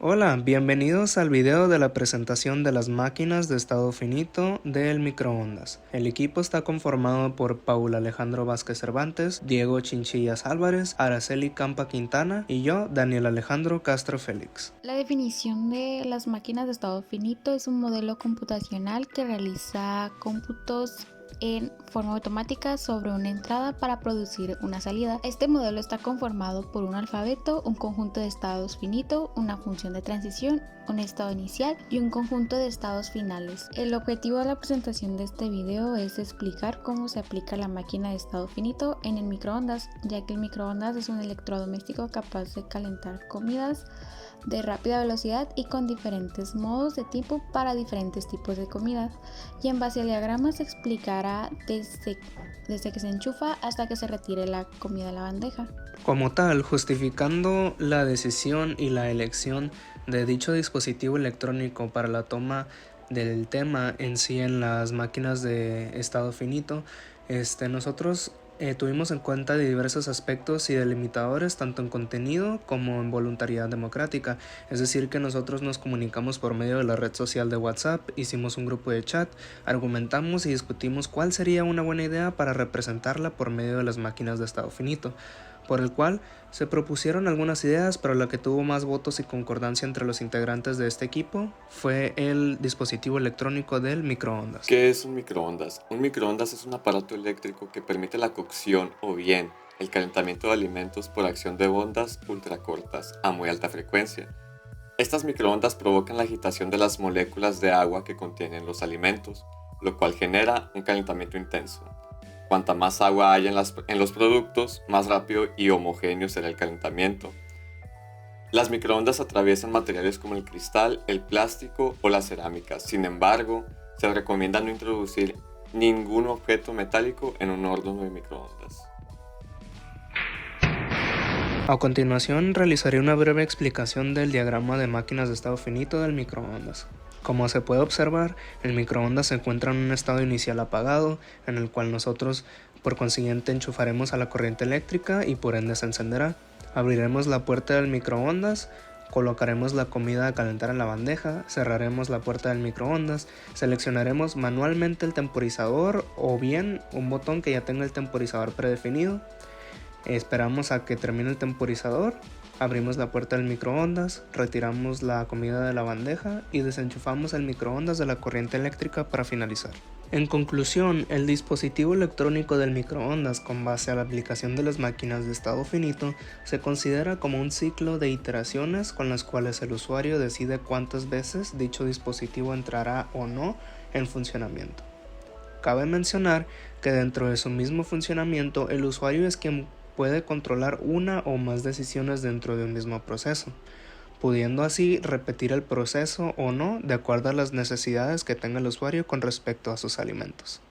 Hola, bienvenidos al video de la presentación de las máquinas de estado finito del microondas. El equipo está conformado por Paul Alejandro Vázquez Cervantes, Diego Chinchillas Álvarez, Araceli Campa Quintana y yo, Daniel Alejandro Castro Félix. La definición de las máquinas de estado finito es un modelo computacional que realiza cómputos en forma automática sobre una entrada para producir una salida. Este modelo está conformado por un alfabeto, un conjunto de estados finito, una función de transición, un estado inicial y un conjunto de estados finales. El objetivo de la presentación de este video es explicar cómo se aplica la máquina de estado finito en el microondas, ya que el microondas es un electrodoméstico capaz de calentar comidas de rápida velocidad y con diferentes modos de tiempo para diferentes tipos de comida, y en base al diagrama se explicará desde que se enchufa hasta que se retire la comida de la bandeja. Como tal, justificando la decisión y la elección de dicho dispositivo electrónico para la toma del tema en sí en las máquinas de estado finito, nosotros tuvimos en cuenta diversos aspectos y delimitadores tanto en contenido como en voluntariedad democrática, es decir que nosotros nos comunicamos por medio de la red social de WhatsApp, hicimos un grupo de chat, argumentamos y discutimos cuál sería una buena idea para representarla por medio de las máquinas de estado finito, por el cual se propusieron algunas ideas, pero la que tuvo más votos y concordancia entre los integrantes de este equipo fue el dispositivo electrónico del microondas. ¿Qué es un microondas? Un microondas es un aparato eléctrico que permite la cocción o bien el calentamiento de alimentos por acción de ondas ultracortas a muy alta frecuencia. Estas microondas provocan la agitación de las moléculas de agua que contienen los alimentos, lo cual genera un calentamiento intenso. Cuanta más agua haya en los productos, más rápido y homogéneo será el calentamiento. Las microondas atraviesan materiales como el cristal, el plástico o la cerámica. Sin embargo, se recomienda no introducir ningún objeto metálico en un horno de microondas. A continuación realizaré una breve explicación del diagrama de máquinas de estado finito del microondas. Como se puede observar, el microondas se encuentra en un estado inicial apagado, en el cual nosotros por consiguiente enchufaremos a la corriente eléctrica y por ende se encenderá. Abriremos la puerta del microondas, colocaremos la comida a calentar en la bandeja, cerraremos la puerta del microondas, seleccionaremos manualmente el temporizador o bien un botón que ya tenga el temporizador predefinido. Esperamos a que termine el temporizador, abrimos la puerta del microondas, retiramos la comida de la bandeja y desenchufamos el microondas de la corriente eléctrica para finalizar. En conclusión, el dispositivo electrónico del microondas con base a la aplicación de las máquinas de estado finito se considera como un ciclo de iteraciones con las cuales el usuario decide cuántas veces dicho dispositivo entrará o no en funcionamiento. Cabe mencionar que dentro de su mismo funcionamiento el usuario es quien puede controlar una o más decisiones dentro de un mismo proceso, pudiendo así repetir el proceso o no de acuerdo a las necesidades que tenga el usuario con respecto a sus alimentos.